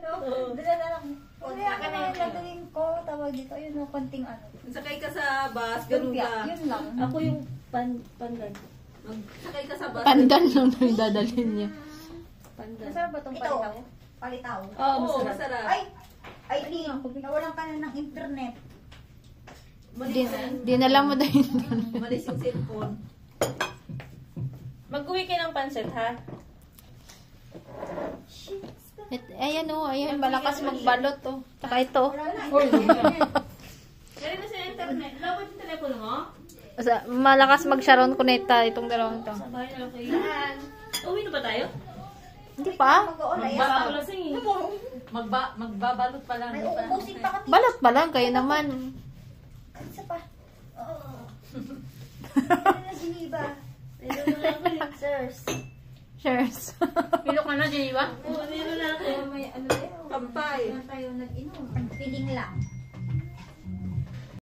Dala na lang. Kaya ka na nagawin ko. Tawag dito. Yun o, konting ano. Sakay ka sa bus, ganun ka. Yun lang. Ako yung pandan. Sakay ka sa bus. Pandan lang na yung dadalhin niya. Pandan. Masarap ba itong palitaw? Palitaw. Oo, Oo, masarap. masarap. Ay, nawalan ka na ng internet. Dinala mo dahil. Malis yung cellphone. Mag-uwi kayo ng pansit, ha? Ayan o, ayan. Malakas magbalot o. Tsaka ito. Wala na. Galing na sa internet. Lawad yung telepono mo? Malakas mag-sharon connecta itong dalawang ito. Sa bahay na lang kayo. Uwi na ba tayo? Hindi pa. Baka wala sa inyo. Magbabalot pa lang. May uubusin pa kami. Balot pa lang kayo naman. Isa pa. Oo. Ano na Geneva? Sirs. Cheers. Pilo ka na, Geneva? Oo, nilo na ako. May ano tayo. Kampay. Tayo nag-inom. Feeling lang.